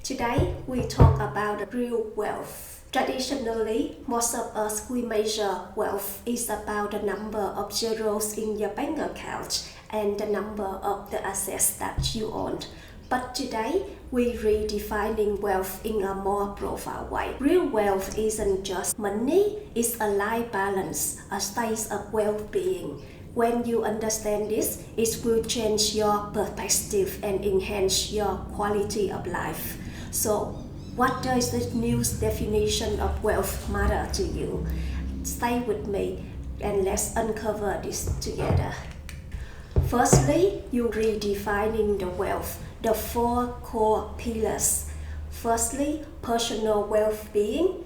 Today we talk about real wealth. Traditionally, most of us we measure wealth is about the number of zeros in your bank account and the number of the assets that you own. But today, we're redefining wealth in a more profound way. Real wealth isn't just money, it's a life balance, a state of well-being. When you understand this, it will change your perspective and enhance your quality of life. So, what does the new definition of wealth matter to you? Stay with me and let's uncover this together. Firstly, you're redefining the wealth, the four core pillars. Firstly, personal well-being.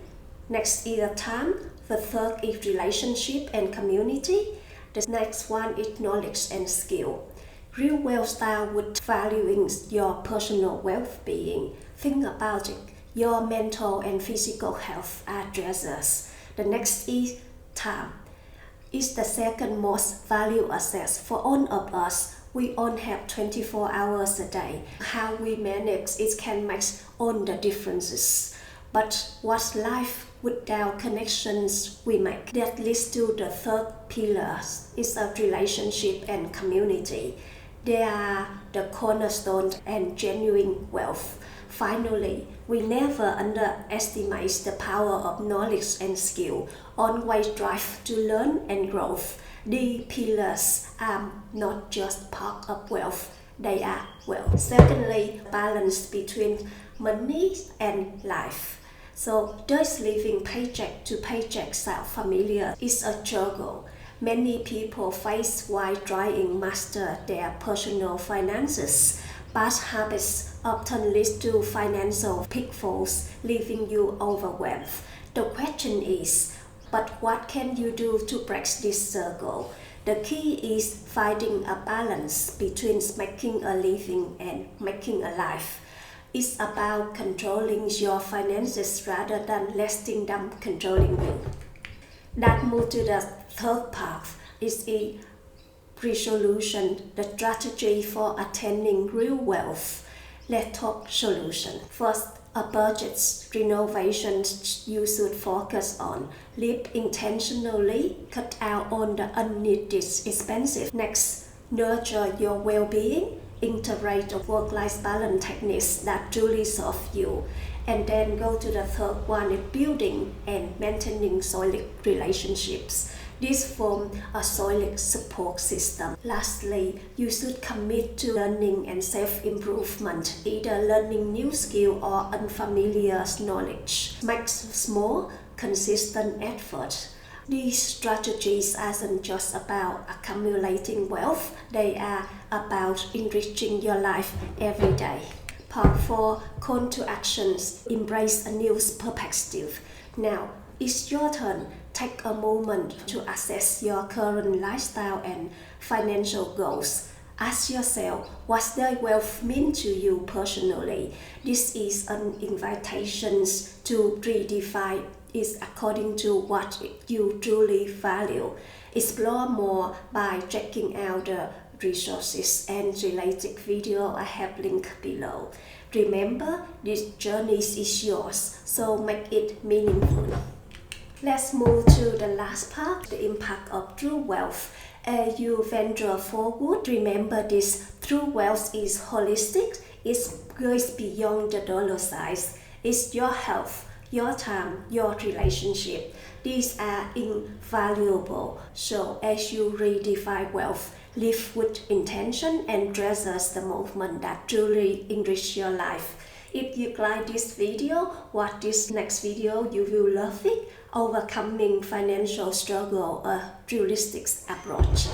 Next is the time. The third is relationship and community. The next one is knowledge and skill. Real wealth starts with valuing your personal well-being. Think about it. Your mental and physical health are treasures. The next is time. It's the second most valued asset for all of us. We all have 24 hours a day. How we manage it can make all the differences. But what's life without connections we make? That leads to the third pillar. It's a relationship and community. They are the cornerstone and genuine wealth. Finally, we never underestimate the power of knowledge and skill. Always strive to learn and grow. These pillars are not just part of wealth, they are wealth. Secondly, balance between money and life. So, does living paycheck to paycheck sound familiar? It's a struggle many people face while trying to master their personal finances. Bad habits often lead to financial pitfalls, leaving you overwhelmed. The question is, but what can you do to break this circle? The key is finding a balance between making a living and making a life. It's about controlling your finances rather than letting them controlling you. That moves to the third part is a resolution, the strategy for attaining real wealth. Let's talk solution. First, a budget renovation you should focus on. Live intentionally, cut out on the unneeded expenses. Next, nurture your well-being. Integrate the work-life balance techniques that truly serve you. And then go to the third one, is building and maintaining solid relationships. This forms a solid support system. Lastly, you should commit to learning and self-improvement, either learning new skill or unfamiliar knowledge. Make small, consistent effort. These strategies aren't just about accumulating wealth, they are about enriching your life every day. Part 4, Call to Actions. Embrace a new perspective. Now, it's your turn. Take a moment to assess your current lifestyle and financial goals. Ask yourself, what does wealth mean to you personally? This is an invitation to redefine it according to what you truly value. Explore more by checking out the resources and related video I have linked below. Remember, this journey is yours, so make it meaningful. Let's move to the last part, the impact of true wealth. As you venture forward, remember this: true wealth is holistic. It goes beyond the dollar size. It's your health, your time, your relationship. These are invaluable. So as you redefine wealth, live with intention and treasure the moment that truly enrich your life. If you like this video, watch this next video, you will love it. Overcoming financial struggle, a realistic approach.